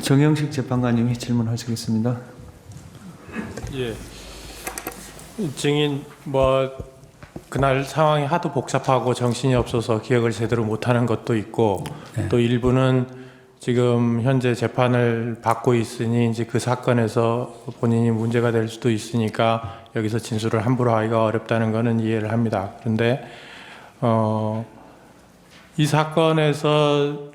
정영식 재판관님이 질문하시겠습니다. 예. 증인 그날 상황이 하도 복잡하고 정신이 없어서 기억을 제대로 못하는 것도 있고 네. 또 일부는 지금 현재 재판을 받고 있으니 이제 그 사건에서 본인이 문제가 될 수도 있으니까 여기서 진술을 함부로 하기가 어렵다는 것은 이해를 합니다. 그런데 이 사건에서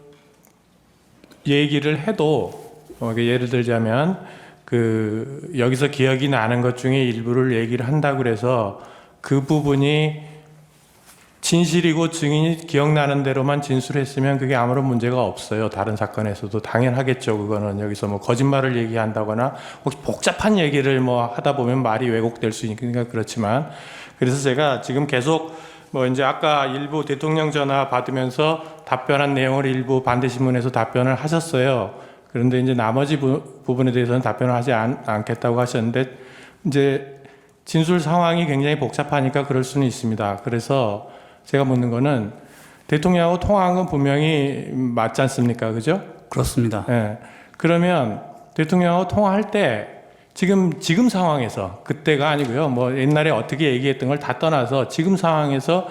얘기를 해도 예를 들자면 여기서 기억이 나는 것 중에 일부를 얘기를 한다고 그래서 그 부분이 진실이고 증인이 기억나는 대로만 진술했으면 그게 아무런 문제가 없어요. 다른 사건에서도 당연하겠죠. 그거는 여기서 거짓말을 얘기한다거나 혹시 복잡한 얘기를 하다 보면 말이 왜곡될 수 있으니까 그렇지만 그래서 제가 지금 계속 이제 아까 일부 대통령 전화 받으면서 답변한 내용을 일부 반대신문에서 답변을 하셨어요. 그런데 이제 나머지 부분에 대해서는 답변을 하지 않겠다고 하셨는데 이제 진술 상황이 굉장히 복잡하니까 그럴 수는 있습니다. 그래서 제가 묻는 거는 대통령하고 통화한 건 분명히 맞지 않습니까? 그죠? 그렇습니다. 예. 그러면 대통령하고 통화할 때 지금 상황에서 그때가 아니고요. 옛날에 어떻게 얘기했던 걸 다 떠나서 지금 상황에서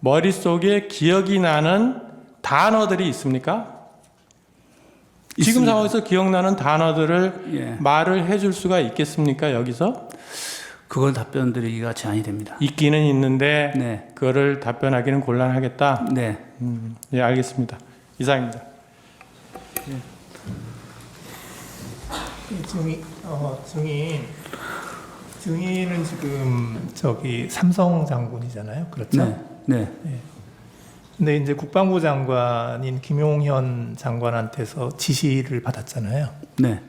머릿속에 기억이 나는 단어들이 있습니까? 지금 있습니다. 상황에서 기억나는 단어들을 예. 말을 해줄 수가 있겠습니까? 여기서? 그걸 답변 드리기가 제한이 됩니다. 있기는 있는데 네. 그거를 답변하기는 곤란하겠다. 네. 예, 알겠습니다. 이상입니다. 증인은 지금 삼성 장군이잖아요. 그렇죠? 네. 네. 근데 이제 국방부 장관인 김용현 장관한테서 지시를 받았잖아요. 네.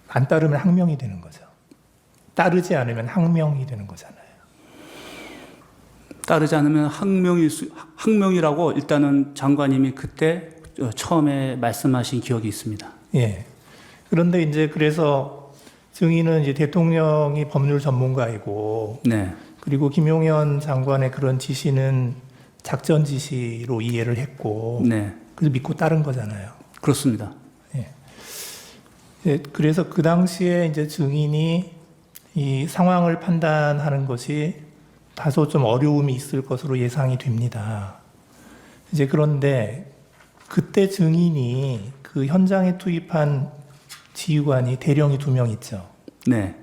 안 따르면 항명이 되는 거죠. 따르지 않으면 항명이 되는 거잖아요. 따르지 않으면 항명이라고 일단은 장관님이 그때 처음에 말씀하신 기억이 있습니다. 예. 그런데 이제 그래서 증인은 이제 대통령이 법률 전문가이고, 네. 그리고 김용현 장관의 그런 지시는 작전 지시로 이해를 했고, 네. 그래서 믿고 따른 거잖아요. 그렇습니다. 예. 예, 그래서 그 당시에 이제 증인이 이 상황을 판단하는 것이 다소 좀 어려움이 있을 것으로 예상이 됩니다. 이제 그런데 그때 증인이 그 현장에 투입한 지휘관이 대령이 2명 있죠. 네.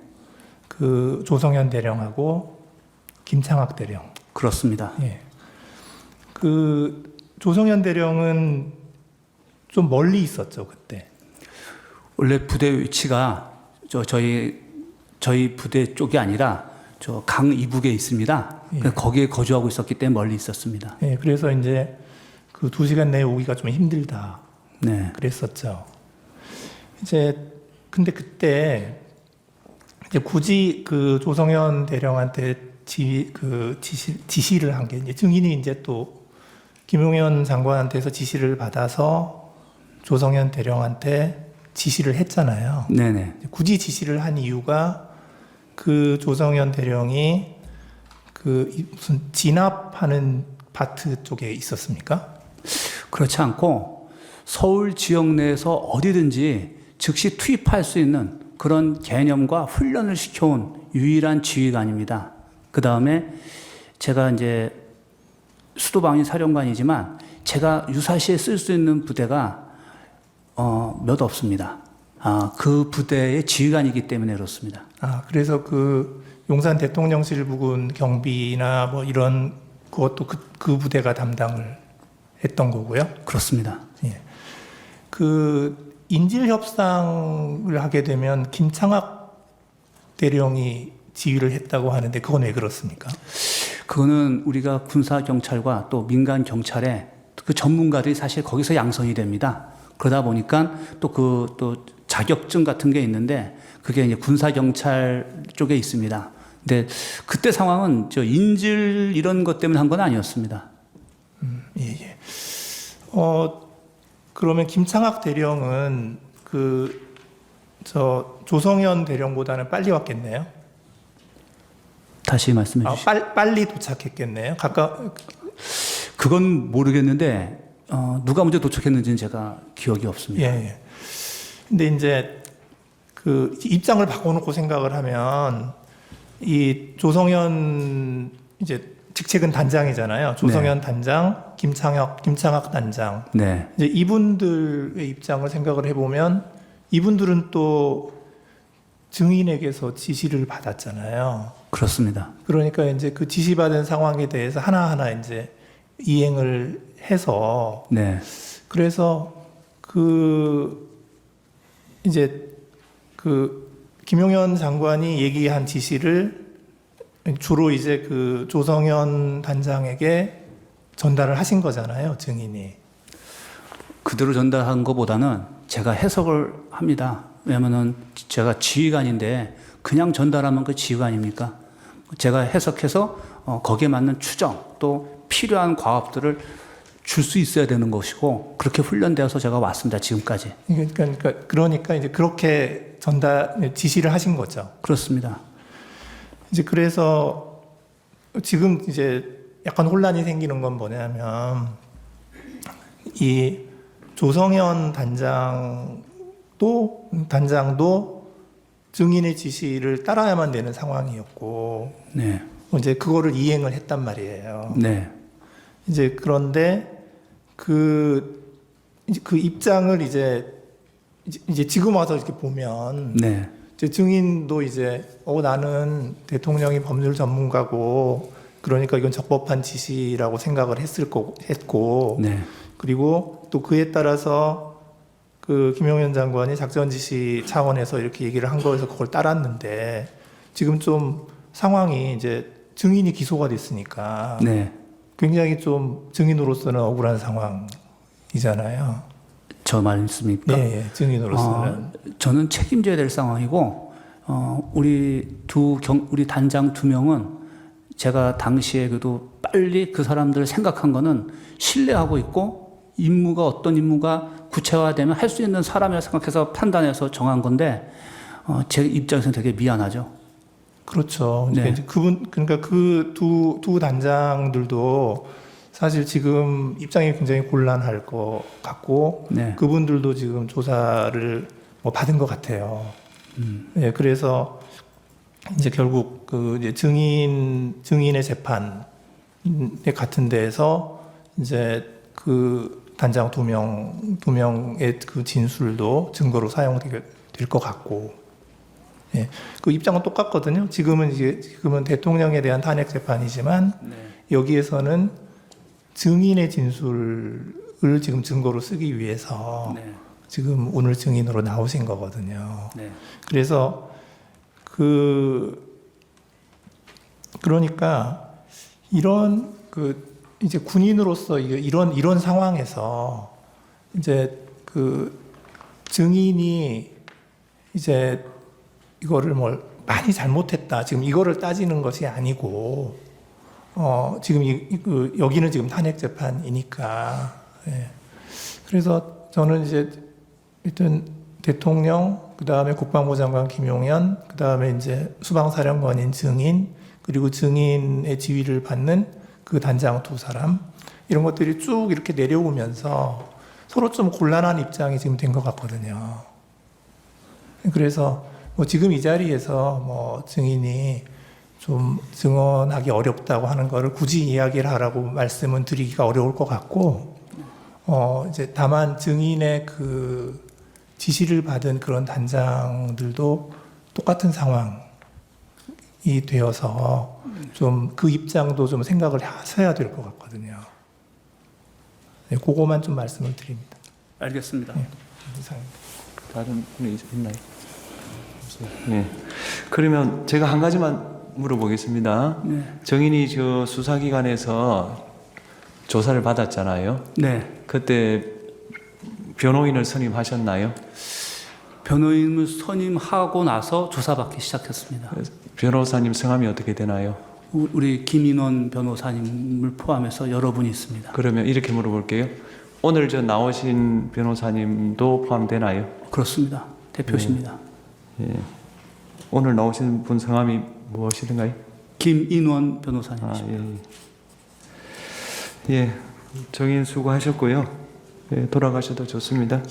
그 조성현 대령하고 김창학 대령. 그렇습니다. 예. 그 조성현 대령은 좀 멀리 있었죠, 그때. 원래 부대 위치가 저희 부대 쪽이 아니라 저 강 이북에 있습니다. 예. 거기에 거주하고 있었기 때문에 멀리 있었습니다. 예, 그래서 이제 그 2시간 내에 오기가 좀 힘들다. 네. 그랬었죠. 근데 그때 이제 굳이 그 조성현 대령한테 지시를 한 게 이제 증인이 이제 또 김용현 장관한테서 지시를 받아서 조성현 대령한테 지시를 했잖아요. 네네. 굳이 지시를 한 이유가 그 조성현 대령이 무슨 진압하는 파트 쪽에 있었습니까? 그렇지 않고 서울 지역 내에서 어디든지 즉시 투입할 수 있는 그런 개념과 훈련을 시켜온 유일한 지휘관입니다. 그 다음에 제가 이제 수도방위 사령관이지만 제가 유사시에 쓸 수 있는 부대가 몇 없습니다. 그 부대의 지휘관이기 때문에 그렇습니다. 그래서 그 용산 대통령실 부근 경비나 이런 그것도 그 부대가 담당을 했던 거고요. 그렇습니다. 예. 그 인질 협상을 하게 되면 김창학 대령이 지휘를 했다고 하는데 그건 왜 그렇습니까? 그거는 우리가 군사 경찰과 또 민간 경찰의 그 전문가들이 사실 거기서 양성이 됩니다. 그러다 보니까 또 자격증 같은 게 있는데 그게 이제 군사 경찰 쪽에 있습니다. 근데 그때 상황은 인질 이런 것 때문에 한 건 아니었습니다. 예. 그러면 김창학 대령은 조성현 대령보다는 빨리 왔겠네요. 다시 말씀해 주시죠. 빨리 도착했겠네요. 그건 모르겠는데 누가 먼저 도착했는지는 제가 기억이 없습니다. 예, 예. 근데 이제 그 입장을 바꿔놓고 생각을 하면 이 조성현 이제 직책은 단장이잖아요. 조성현 단장, 김창학 단장. 네. 이제 이분들의 입장을 생각을 해보면 이분들은 또 증인에게서 지시를 받았잖아요. 그렇습니다. 그러니까 이제 그 지시받은 상황에 대해서 하나하나 이제 이행을 해서 네. 그래서 그 이제 그 김용현 장관이 얘기한 지시를 주로 이제 그 조성현 단장에게 전달을 하신 거잖아요, 증인이. 그대로 전달한 것보다는 제가 해석을 합니다. 왜냐면은 제가 지휘관인데 그냥 전달하면 그 지휘관입니까? 제가 해석해서 거기에 맞는 추정 또 필요한 과업들을 줄 수 있어야 되는 것이고 그렇게 훈련되어서 제가 왔습니다. 지금까지. 그러니까 이제 그렇게 지시를 하신 거죠. 그렇습니다. 이제 그래서 지금 이제 약간 혼란이 생기는 건 뭐냐면 이 조성현 단장도 증인의 지시를 따라야만 되는 상황이었고 네. 이제 그거를 이행을 했단 말이에요. 네. 이제 그런데 그 입장을 이제 지금 와서 이렇게 보면 네. 이제 증인도 이제 나는 대통령이 법률 전문가고 그러니까 이건 적법한 지시라고 생각을 했고 네. 그리고 또 그에 따라서 그 김용현 장관이 작전 지시 차원에서 이렇게 얘기를 한 거에서 그걸 따랐는데 지금 좀 상황이 이제 증인이 기소가 됐으니까 네. 굉장히 좀 증인으로서는 억울한 상황이잖아요. 저 말씀입니까? 예, 증인으로서는. 저는 책임져야 될 상황이고, 우리 우리 단장 2명은 제가 당시에 그래도 빨리 그 사람들을 생각한 거는 신뢰하고 있고, 어떤 임무가 구체화되면 할 수 있는 사람이라 생각해서 판단해서 정한 건데, 제 입장에서는 되게 미안하죠. 그렇죠. 네. 이제 그러니까 그 두 단장들도 사실 지금 입장이 굉장히 곤란할 것 같고, 네. 그분들도 지금 조사를 받은 것 같아요. 네, 그래서 이제 결국 그 이제 증인의 재판에 같은 데에서 이제 그 단장 두 명의 그 진술도 증거로 사용될 것 같고, 예, 그 입장은 똑같거든요. 지금은 대통령에 대한 탄핵 재판이지만 네. 여기에서는 증인의 진술을 지금 증거로 쓰기 위해서 네. 지금 오늘 증인으로 나오신 거거든요. 네. 그래서 그러니까 이런 이제 군인으로서 이런 상황에서 이제 그 증인이 이제 이거를 많이 잘못했다. 지금 이거를 따지는 것이 아니고 지금 여기는 지금 탄핵 재판이니까. 예. 그래서 저는 이제 일단 대통령, 그 다음에 국방부 장관 김용현, 그 다음에 이제 수방사령관인 증인, 그리고 증인의 지휘를 받는 그 단장 2사람, 이런 것들이 쭉 이렇게 내려오면서 서로 좀 곤란한 입장이 지금 된 것 같거든요. 그래서 지금 이 자리에서 증인이 좀 증언하기 어렵다고 하는 거를 굳이 이야기를 하라고 말씀은 드리기가 어려울 것 같고, 이제 다만 증인의 그 지시를 받은 그런 단장들도 똑같은 상황이 되어서 좀 그 입장도 좀 생각을 하셔야 될 것 같거든요. 네, 그거만 좀 말씀을 드립니다. 알겠습니다. 네, 이상입니다. 다른 분이 있나요? 네. 그러면 제가 한 가지만 물어보겠습니다. 네. 정인이 저 수사기관에서 조사를 받았잖아요. 네. 그때 변호인을 선임하셨나요? 변호인을 선임하고 나서 조사받기 시작했습니다. 변호사님 성함이 어떻게 되나요? 우리 김인원 변호사님을 포함해서 여러분이 있습니다. 그러면 이렇게 물어볼게요. 오늘 저 나오신 변호사님도 포함되나요? 그렇습니다. 대표십니다. 예. 오늘 나오신 분 성함이 무엇이든가요? 김인원 변호사님이십니다. 예. 예. 정인 수고하셨고요. 돌아가셔도 좋습니다.